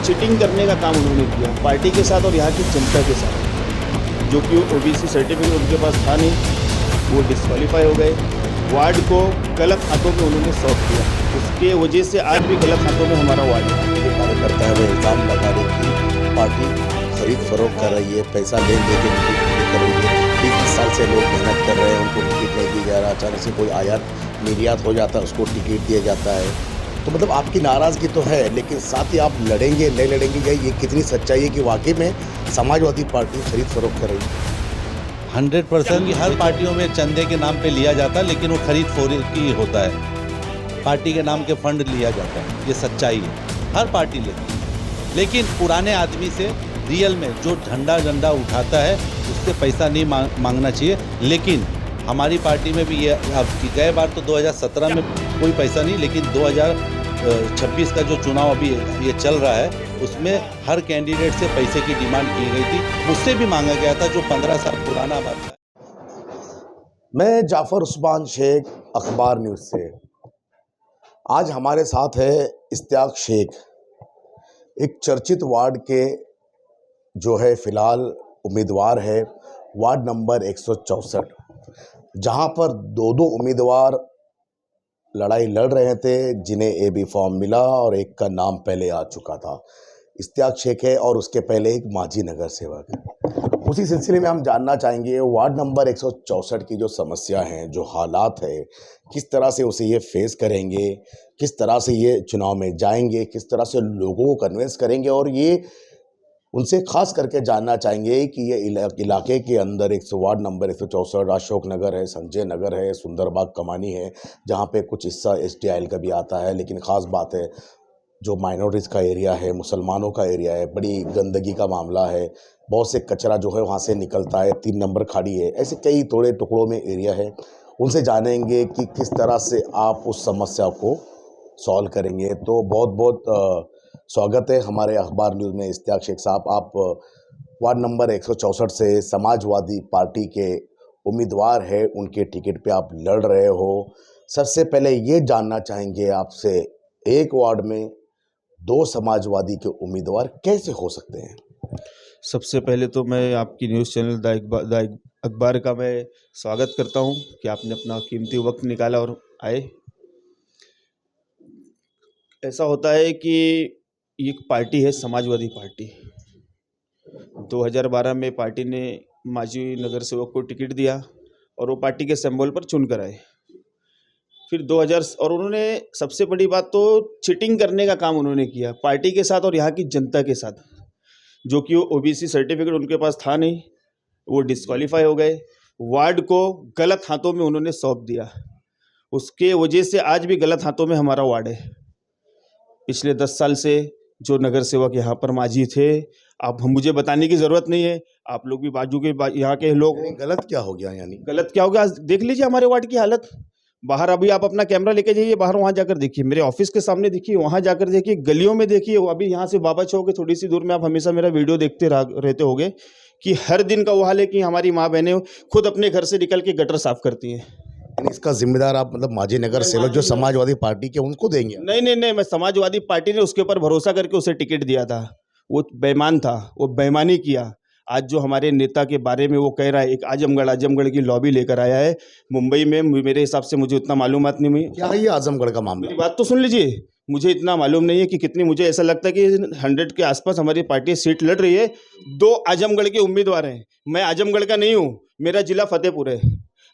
Cheating करने का काम उन्होंने किया पार्टी के साथ और यहाँ की जनता के साथ, जो कि ओबीसी सर्टिफिकेट उनके पास था नहीं, वो डिस्क्वालीफाई हो गए। वार्ड को गलत हाथों में उन्होंने सौंप दिया, उसके वजह से आज भी गलत हाथों में हमारा वार्ड है। जो कार्यकर्ता है वो इल्ज़ाम लगा रहे कि पार्टी खरीद फरोख्त कर रही है, पैसा ले के टिकट कर रही है। 20 साल से लोग मेहनत कर रहे हैं, उनको टिकट नहीं दिया जा रहा। अचानक से कोई आयात निर्यात हो जाता है, उसको टिकट दिया जाता है। तो मतलब आपकी नाराज़गी तो है, लेकिन साथ ही आप लड़ेंगे नहीं लड़ेंगे, ये कितनी सच्चाई है कि वाकई में समाजवादी पार्टी खरीद फरोख्त कर रही है? 100% हर पार्टियों में चंदे के नाम पे लिया जाता है, लेकिन वो खरीद फरोख्त ही होता है। पार्टी के नाम के फंड लिया जाता है, ये सच्चाई है, हर पार्टी लेती है। लेकिन पुराने आदमी से रियल में जो झंडा उठाता है उससे पैसा नहीं मांगना चाहिए। लेकिन हमारी पार्टी में भी ये अब गए बार तो 2017 में कोई पैसा नहीं, लेकिन 2026 का जो चुनाव अभी ये चल रहा है उसमें हर कैंडिडेट से पैसे की डिमांड की गई थी, मुझसे भी मांगा गया था, जो 15 साल पुराना बात है। मैं जाफर उस्मान शेख, अखबार न्यूज़ से। आज हमारे साथ है इश्तियाक शेख, एक चर्चित वार्ड के जो है फ़िलहाल उम्मीदवार है, वार्ड नंबर 164, जहां पर दो उम्मीदवार लड़ाई लड़ रहे थे, जिन्हें AB फॉर्म मिला और एक का नाम पहले आ चुका था। इश्तियाक शेख है और उसके पहले एक माजी नगर सेवक है। उसी सिलसिले में हम जानना चाहेंगे वार्ड नंबर 164 की जो समस्या हैं, जो हालात है, किस तरह से उसे ये फेस करेंगे, किस तरह से ये चुनाव में जाएंगे, किस तरह से लोगों को कन्विंस करेंगे। और ये उनसे खास करके जानना चाहेंगे कि ये इलाके के अंदर वार्ड नंबर 164 अशोक नगर है, संजय नगर है, सुंदरबाग कमानी है, जहाँ पे कुछ हिस्सा STIL का भी आता है। लेकिन ख़ास बात है जो माइनॉरिटीज़ का एरिया है, मुसलमानों का एरिया है, बड़ी गंदगी का मामला है, बहुत से कचरा जो है वहाँ से निकलता है, 3 नंबर खाड़ी है, ऐसे कई थोड़े टुकड़ों में एरिया है। उनसे जानेंगे कि किस तरह से आप उस समस्या को सॉल्व करेंगे। तो बहुत बहुत स्वागत है हमारे अखबार न्यूज़ में इश्तियाक शेख साहब। आप वार्ड नंबर 164 से समाजवादी पार्टी के उम्मीदवार हैं, उनके टिकट पे आप लड़ रहे हो। सबसे पहले ये जानना चाहेंगे आपसे, एक वार्ड में 2 समाजवादी के उम्मीदवार कैसे हो सकते हैं? सबसे पहले तो मैं आपकी न्यूज़ चैनल द अखबार का मैं स्वागत करता हूं कि आपने अपना कीमती वक्त निकाला और आए। ऐसा होता है कि एक पार्टी है समाजवादी पार्टी, 2012 में पार्टी ने माजी नगर सेवक को टिकट दिया और वो पार्टी के सिंबल पर चुन कर आए। फिर 2000 और उन्होंने सबसे बड़ी बात तो चीटिंग करने का काम उन्होंने किया पार्टी के साथ और यहाँ की जनता के साथ, जो कि वो OBC सर्टिफिकेट उनके पास था नहीं, वो डिस्क्वालीफाई हो गए। वार्ड को गलत हाथों में उन्होंने सौंप दिया, उसके वजह से आज भी गलत हाथों में हमारा वार्ड है। पिछले 10 साल से जो नगर सेवक यहाँ पर माजी थे, आप मुझे बताने की ज़रूरत नहीं है, आप लोग भी बाजू के यहाँ के लोग। गलत क्या हो गया? यानी गलत क्या हो गया, देख लीजिए हमारे वार्ड की हालत। बाहर अभी आप अपना कैमरा लेके जाइए, बाहर वहाँ जाकर देखिए, मेरे ऑफिस के सामने देखिए, वहाँ जाकर देखिए, गलियों में देखिए। अभी यहाँ से बाबा चौक के थोड़ी सी दूर में आप हमेशा मेरा वीडियो देखते रहते होंगे कि हर दिन का वो हाल है कि हमारी माँ बहनें खुद अपने घर से निकल के गटर साफ करती हैं। इसका जिम्मेदार आप मतलब माजी नगर सेवक जो समाजवादी पार्टी के, उनको देंगे? नहीं, मैं समाजवादी पार्टी ने उसके ऊपर भरोसा करके उसे टिकट दिया था, वो बेईमान था, वो बेईमानी किया। आज जो हमारे नेता के बारे में वो कह रहा है, एक आजमगढ़ की लॉबी लेकर आया है मुंबई में। मेरे हिसाब से मुझे उतना मालूमात नहीं हुई। क्या है ये आजमगढ़ का मामला? मेरी बात तो सुन लीजिए, मुझे इतना मालूम नहीं है कि कितनी, मुझे ऐसा लगता है कि 100 के आसपास हमारी पार्टी सीट लड़ रही है। 2 आजमगढ़ के उम्मीदवार हैं, मैं आजमगढ़ का नहीं हूँ, मेरा जिला फतेहपुर है,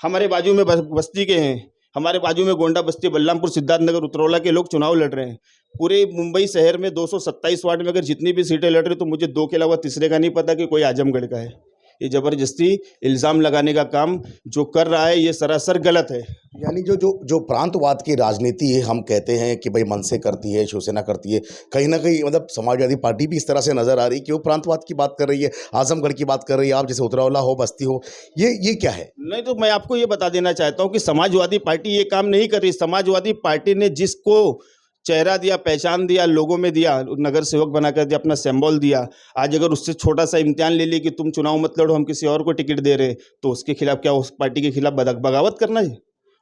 हमारे बाजू में बस्ती के हैं, हमारे बाजू में गोंडा बस्ती, बल्लामपुर, सिद्धार्थनगर, उतरौला के लोग चुनाव लड़ रहे हैं। पूरे मुंबई शहर में 227 वार्ड में अगर जितनी भी सीटें लड़ रही, तो मुझे 2 के अलावा तीसरे का नहीं पता कि कोई आजमगढ़ का है। ये ज़बरदस्ती इल्ज़ाम लगाने का काम जो कर रहा है, ये सरासर गलत है। यानी जो प्रांतवाद की राजनीति है, हम कहते हैं कि भाई मन से करती है, शिवसेना करती है, कहीं ना कहीं मतलब समाजवादी पार्टी भी इस तरह से नजर आ रही है कि वो प्रांतवाद की बात कर रही है, आजमगढ़ की बात कर रही है। आप जैसे उतरौला हो, बस्ती हो, ये क्या है? नहीं, तो मैं आपको ये बता देना चाहता हूँ कि समाजवादी पार्टी ये काम नहीं कर रही। समाजवादी पार्टी ने जिसको चेहरा दिया, पहचान दिया, लोगों में दिया, नगर सेवक बनाकर दिया, अपना सिंबल दिया, आज अगर उससे छोटा सा इम्तिहान ले लिए कि तुम चुनाव मत लड़ो, हम किसी और को टिकट दे रहे, तो उसके खिलाफ क्या, उस पार्टी के खिलाफ बगावत करना है?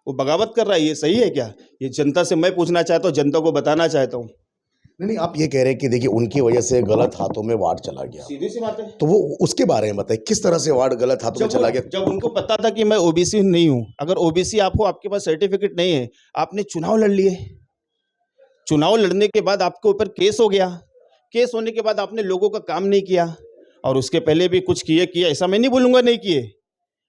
वो बगावत कर रहा है, ये सही है क्या? ये जनता से मैं पूछना चाहता हूँ, जनता को बताना चाहता हूँ। नहीं, आप ये कह रहे हैं कि देखिए उनकी वजह से गलत हाथों में वार्ड चला गया, सीधी सी बात है। तो वो उसके बारे में बताइए, किस तरह से वार्ड गलत हाथों में चला गया? जब उनको पता था कि मैं ओबीसी नहीं हूं, अगर ओबीसी आप हो, आपके पास सर्टिफिकेट नहीं है, आपने चुनाव लड़ लिए, चुनाव लड़ने के बाद आपके ऊपर केस हो गया, केस होने के बाद आपने लोगों का काम नहीं किया, और उसके पहले भी कुछ किए, ऐसा मैं नहीं बोलूंगा नहीं किए,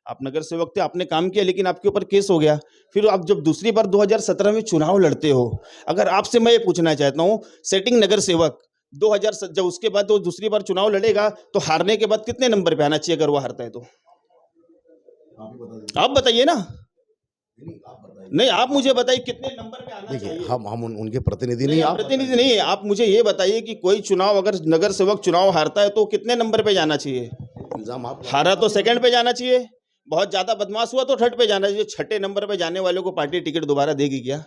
आप नगर सेवक थे, आपने काम किया, लेकिन आपके ऊपर केस हो गया। फिर आप जब दूसरी बार 2017 में चुनाव लड़ते हो, अगर आपसे मैं ये पूछना चाहता हूँ, सेटिंग नगर सेवक 2000 जब उसके बाद वो दूसरी बार चुनाव लड़ेगा तो हारने के बाद कितने नंबर पे आना चाहिए अगर वो हारता है तो? आप बताइए ना। नहीं, आप मुझे बताइए कितने नंबर पे आना देखिए चाहिए। हम उनके प्रतिनिधि नहीं, नहीं, आप प्रतिनिधि नहीं है, आप मुझे ये बताइए कि कोई चुनाव अगर नगर सेवक चुनाव हारता है तो कितने नंबर पे जाना चाहिए? इल्जाम आप हारा तो सेकंड पे जाना चाहिए, बहुत ज्यादा बदमाश हुआ तो थर्ड पे जाना चाहिए। छठे नंबर पे जाने वालों को पार्टी टिकट दोबारा देगी क्या?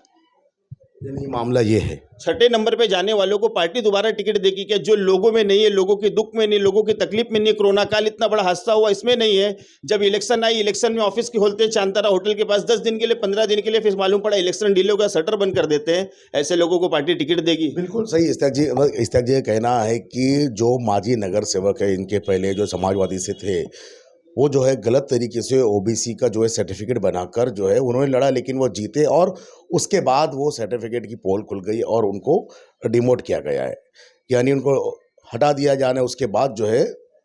नहीं, मामला ये है। छठे नंबर पे जाने वालों को पार्टी दोबारा टिकट देगी क्या? जो लोगों में नहीं है, लोगों के दुख में नहीं, लोगों की तकलीफ में नहीं, कोरोना काल इतना बड़ा हादसा हुआ इसमें नहीं है। जब इलेक्शन आई, इलेक्शन में ऑफिस के खोलते हैं चांतारा होटल के पास 10 दिन के लिए, 15 दिन के लिए, फिर मालूम पड़ा इलेक्शन डिले हो गया, शटर बंद कर देते हैं। ऐसे लोगों को पार्टी टिकट देगी? बिल्कुल सही। इस्ताक जी का कहना है कि जो माजी नगर सेवक है, इनके पहले जो समाजवादी से थे, वो जो है गलत तरीके से ओबीसी का जो है सर्टिफिकेट बनाकर जो है उन्होंने लड़ा, लेकिन वो जीते और उसके बाद वो सर्टिफिकेट की पोल खुल गई और उनको डिमोट किया गया है, यानी उनको हटा दिया जाना है। उसके बाद जो है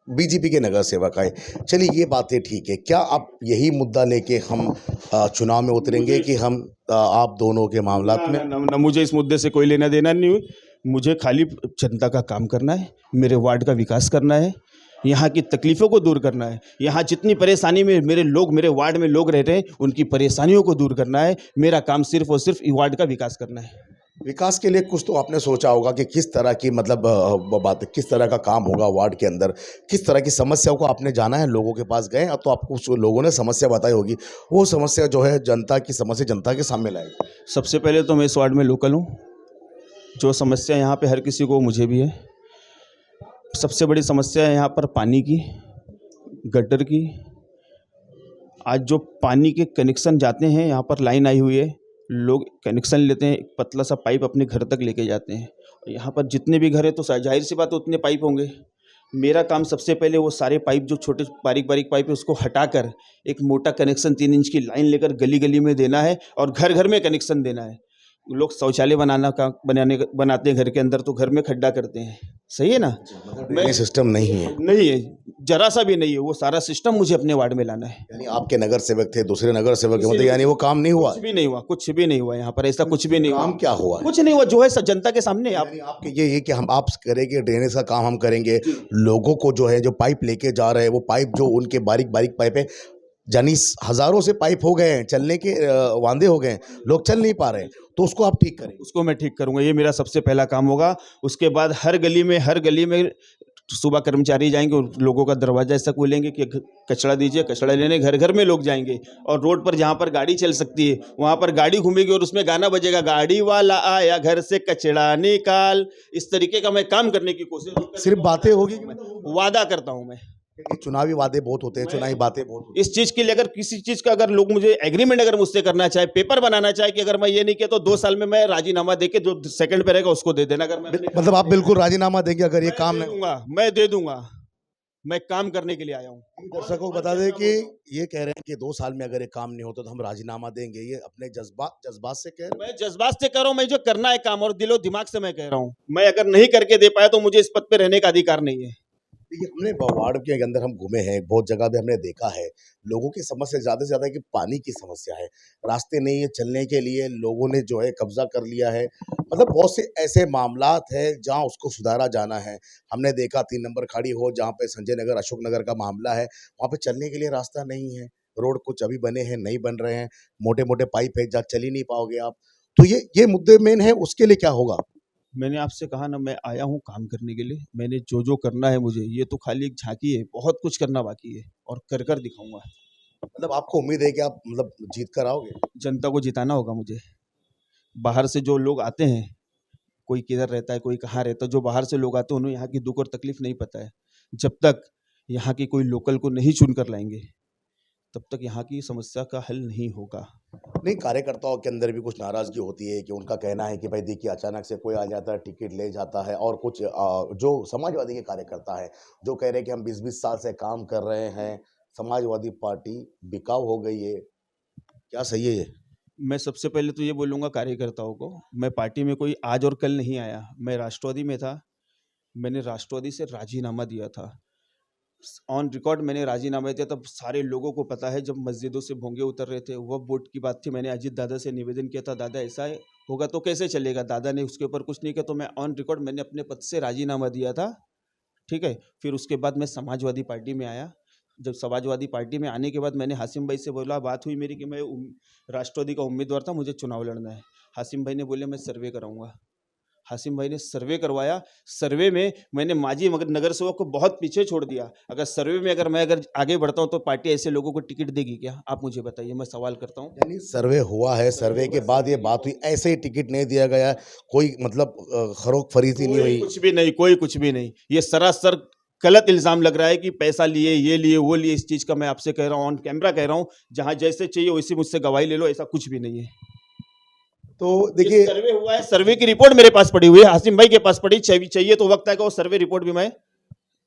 बीजेपी के नगर सेवक आए। चलिए ये बातें ठीक है, क्या आप यही मुद्दा लेके हम चुनाव में उतरेंगे कि हम आप दोनों के मामलात में? ना, मुझे इस मुद्दे से कोई लेना देना नहीं हुई। मुझे खाली जनता का काम करना है, मेरे वार्ड का विकास करना है, यहाँ की तकलीफ़ों को दूर करना है, यहाँ जितनी परेशानी में मेरे वार्ड में लोग रह रहे हैं उनकी परेशानियों को दूर करना है। मेरा काम सिर्फ और सिर्फ वार्ड का विकास करना है। विकास के लिए कुछ तो आपने सोचा होगा कि किस तरह की मतलब बात, किस तरह का काम होगा वार्ड के अंदर, किस तरह की समस्याओं को आपने जाना है, लोगों के पास गए तो आपको उस लोगों ने समस्या बताई होगी, वो समस्या जो है जनता की समस्या जनता के सामने लाई। सबसे पहले तो मैं इस वार्ड में लोकल हूँ, जो समस्या यहाँ पे हर किसी को, मुझे भी है। सबसे बड़ी समस्या है यहाँ पर पानी की, गटर की। आज जो पानी के कनेक्शन जाते हैं, यहाँ पर लाइन आई हुई है, लोग कनेक्शन लेते हैं, एक पतला सा पाइप अपने घर तक लेके जाते हैं। यहाँ पर जितने भी घर हैं तो जाहिर सी बात है उतने पाइप होंगे। मेरा काम सबसे पहले वो सारे पाइप जो छोटे बारीक बारीक पाइप है उसको हटाकर एक मोटा कनेक्शन 3 इंच की लाइन लेकर गली गली में देना है और घर घर में कनेक्शन देना है। लोग शौचालय बनाते हैं घर के अंदर तो घर में खड्डा करते हैं, सही है ना? मैं सिस्टम नहीं है, जरा सा भी नहीं है, वो सारा सिस्टम मुझे अपने वार्ड में लाना है। यानी आपके नगर सेवक थे, दूसरे नगर सेवक मतलब, यानी वो काम नहीं हुआ? कुछ भी नहीं हुआ यहाँ पर, ऐसा कुछ भी नहीं हुआ। काम क्या हुआ? कुछ नहीं हुआ, जो है जनता के सामने। आपके ये कि हम आप करेंगे ड्रेनेज का काम, हम करेंगे, लोगों को जो है जो पाइप लेके जा रहे हैं, वो पाइप जो उनके बारीक बारीक पाइप है, यानी हजारों से पाइप हो गए हैं, चलने के वांदे हो गए हैं, लोग चल नहीं पा रहे हैं, तो उसको आप ठीक करेंगे? उसको मैं ठीक करूंगा, ये मेरा सबसे पहला काम होगा। उसके बाद हर गली में सुबह कर्मचारी जाएंगे और लोगों का दरवाजा ऐसा खोलेंगे कि कचरा दीजिए, कचरा लेने घर घर में लोग जाएंगे। और रोड पर जहाँ पर गाड़ी चल सकती है वहाँ पर गाड़ी घूमेगी और उसमें गाना बजेगा, गाड़ी वाला आया घर से कचरा निकाल। इस तरीके का मैं काम करने की कोशिश। सिर्फ बातें होगी? वादा करता हूँ मैं। चुनावी वादे बहुत होते हैं, चुनावी बातें बहुत होती हैं। इस चीज के लिए अगर किसी चीज का अगर लोग मुझे एग्रीमेंट अगर मुझसे करना चाहे, पेपर बनाना चाहे कि अगर मैं ये नहीं किया तो 2 साल में मैं राजीनामा देके जो सेकंड पे रहेगा उसको दे देना। अगर मैं मतलब आप बिल्कुल राजीनामा देंगे अगर ये काम नहीं? मैं दे दूंगा। मैं काम करने के लिए आया हूँ। दर्शकों को बता दें कि ये कह रहे हैं कि 2 साल में अगर ये काम नहीं होता तो हम राजीनामा देंगे। ये अपने जज्बात से कह रहे हैं? मैं जज्बात से कह रहा हूँ, मैं जो करना है काम, और दिलो दिमाग से मैं कह रहा हूँ। मैं अगर नहीं करके दे पाया तो मुझे इस पद पे रहने का अधिकार नहीं है। देखिए, हमने वार्ड के अंदर हम घूमे हैं, बहुत जगह पे हमने देखा है, लोगों की समस्या ज़्यादा से ज़्यादा कि पानी की समस्या है, रास्ते नहीं है चलने के लिए, लोगों ने जो है कब्जा कर लिया है। मतलब बहुत से ऐसे मामलात हैं जहाँ उसको सुधारा जाना है। हमने देखा 3 नंबर खाड़ी हो जहाँ पे संजय नगर, अशोक नगर का मामला है, वहाँ पे चलने के लिए रास्ता नहीं है, रोड कुछ अभी बने हैं, नहीं बन रहे हैं, मोटे मोटे पाइप है जहाँ चल ही नहीं पाओगे आप। तो ये मुद्दे मेन है, उसके लिए क्या होगा? मैंने आपसे कहा ना, मैं आया हूँ काम करने के लिए। मैंने जो करना है मुझे, ये तो खाली एक झांकी है, बहुत कुछ करना बाकी है और कर दिखाऊंगा। मतलब आपको उम्मीद है कि आप मतलब जीत कर आओगे? जनता को जिताना होगा मुझे। बाहर से जो लोग आते हैं, कोई किधर रहता है, कोई कहाँ रहता है, जो बाहर से लोग आते हैं उन्हें यहाँ की दुख और तकलीफ नहीं पता है। जब तक यहाँ की कोई लोकल को नहीं चुन कर लाएंगे तब तक यहाँ की समस्या का हल नहीं होगा। नहीं, कार्यकर्ताओं के अंदर भी कुछ नाराजगी होती है कि उनका कहना है कि भाई देखिए अचानक से कोई आ जाता है, टिकट ले जाता है, और कुछ जो समाजवादी के कार्यकर्ता हैं जो कह रहे हैं कि हम 20-20 साल से काम कर रहे हैं, समाजवादी पार्टी बिकाऊ हो गई है। क्या सही है ये? मैं सबसे पहले तो ये बोलूँगा कार्यकर्ताओं को, मैं पार्टी में कोई आज और कल नहीं आया। मैं राष्ट्रवादी में था, मैंने राष्ट्रवादी से राजीनामा दिया था। ऑन रिकॉर्ड मैंने राजीनामा दिया, तब सारे लोगों को पता है। जब मस्जिदों से भोंगे उतर रहे थे, वह वोट की बात थी, मैंने अजीत दादा से निवेदन किया था, दादा ऐसा होगा तो कैसे चलेगा। दादा ने उसके ऊपर कुछ नहीं किया, तो मैं ऑन रिकॉर्ड मैंने अपने पद से राजीनामा दिया था, ठीक है। फिर उसके बाद मैं समाजवादी पार्टी में आया। जब समाजवादी पार्टी में आने के बाद मैंने हासिम भाई से बोला, बात हुई मेरी कि मैं राष्ट्रवादी का उम्मीदवार था, मुझे चुनाव लड़ना है। हासिम भाई ने बोले मैं सर्वे कराऊंगा। हासिम भाई ने सर्वे करवाया। सर्वे में मैंने माजी मगर नगर सेवक को बहुत पीछे छोड़ दिया। अगर सर्वे में अगर मैं आगे बढ़ता हूं तो पार्टी ऐसे लोगों को टिकट देगी क्या? आप मुझे बताइए, मैं सवाल करता हूं। यानी सर्वे हुआ है, सर्वे के बाद ये बात हुई, ऐसे ही टिकट नहीं दिया गया, कोई मतलब खरोख फरीदी नहीं हुई? कुछ भी नहीं, कोई कुछ भी नहीं। ये सरासर गलत इल्जाम लग रहा है कि पैसा लिए, ये लिए, वो लिए। इस चीज का मैं आपसे कह रहा हूँ, ऑन कैमरा कह रहा हूँ, जहां जैसे चाहिए वैसे मुझसे गवाही ले लो, ऐसा कुछ भी नहीं है। तो देखिए, सर्वे हुआ है, सर्वे की रिपोर्ट मेरे पास पड़ी हुई है, हासिम भाई के पास पड़ी। चाहिए तो वक्त आएगा, वो सर्वे रिपोर्ट भी मैं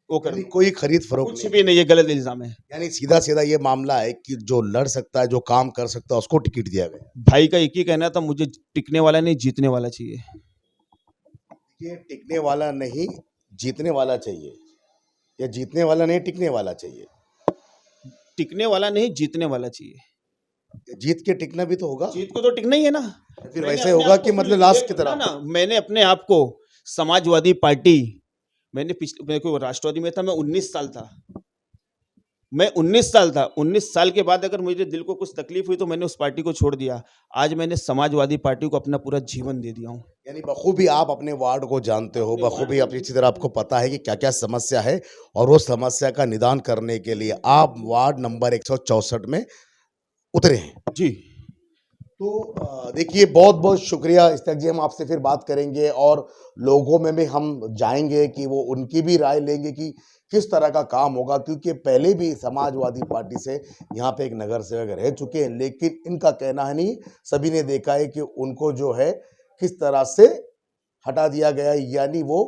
वो कर यानी कोई खरीद फरोख्त कुछ नहीं, भी नहीं, ये गलत इल्जाम है। यानी सीधा सीधा ये मामला है कि जो लड़ सकता है, जो काम कर सकता है, उसको टिकट दिया गया। भाई का एक ही कहना था, मुझे टिकने वाला नहीं जीतने वाला चाहिए। ये टिकने वाला नहीं जीतने वाला चाहिए, या जीतने वाला नहीं टिकने वाला चाहिए? टिकने वाला नहीं जीतने वाला चाहिए। जीत के टिकना भी तो होगा। जीत को तो टिकना ही है ना। फिर मैंने वैसे अपने होगा आप को कि मतलब फिर लास्ट ये की बोला तरह। ना, मैंने अपने आप को समाजवादी पार्टी, मैंने मेरे को राष्ट्रवादी में था, मैं 19 साल था। मैं 19 साल था। 19 साल के बाद अगर मुझे दिल को कुछ तकलीफ हुई तो मैंने उस पार्टी को छोड़ दिया। आज मैंने समाजवादी पार्टी को अपना पूरा जीवन दे दिया हूँ। यानी बखूबी आप अपने वार्ड को जानते हो, बखूबी अपनी अच्छी तरह आपको पता है कि क्या क्या समस्या है, और वो समस्या का निदान करने के लिए आप वार्ड नंबर 164 में उतरे हैं। जी। तो देखिए, बहुत बहुत शुक्रिया इस्ताक जी। हम आपसे फिर बात करेंगे और लोगों में भी हम जाएंगे कि वो उनकी भी राय लेंगे कि किस तरह का काम होगा, क्योंकि पहले भी समाजवादी पार्टी से यहाँ पे एक नगर सेवक रह चुके हैं, लेकिन इनका कहना है नहीं, सभी ने देखा है कि उनको जो है किस तरह से हटा दिया गया, यानी वो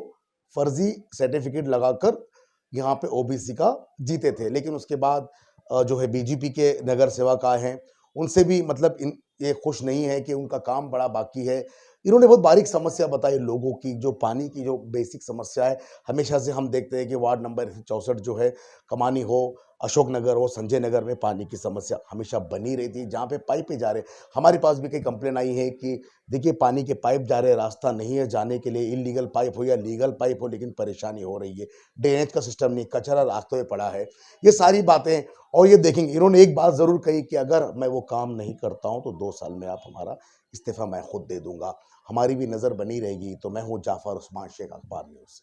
फर्जी सर्टिफिकेट लगाकर यहाँ पे ओबीसी का जीते थे। लेकिन उसके बाद जो है बीजेपी के नगर सेवक आए हैं, उनसे भी मतलब ये खुश नहीं है कि उनका काम बड़ा बाकी है। इन्होंने बहुत बारीक समस्या बताई लोगों की, जो पानी की जो बेसिक समस्या है। हमेशा से हम देखते हैं कि वार्ड नंबर 64 जो है, कमानी हो, अशोक नगर हो, संजय नगर में पानी की समस्या हमेशा बनी रहती है, जहाँ पे पाइपें जा रहे। हमारे पास भी कई कंप्लेन आई है कि देखिए पानी के पाइप जा रहे, रास्ता नहीं है जाने के लिए, इलीगल पाइप हो या लीगल पाइप हो, लेकिन परेशानी हो रही है। ड्रेनेज का सिस्टम नहीं, कचरा रास्तों में पड़ा है, ये सारी बातें। और ये देखेंगे, इन्होंने एक बात ज़रूर कही कि अगर मैं वो काम नहीं करता हूँ तो 2 साल में आप हमारा इस्तीफ़ा मैं खुद दे दूंगा। हमारी भी नज़र बनी रहेगी। तो मैं हूँ जाफ़र उस्मान शेख, अखबार न्यूज़ से।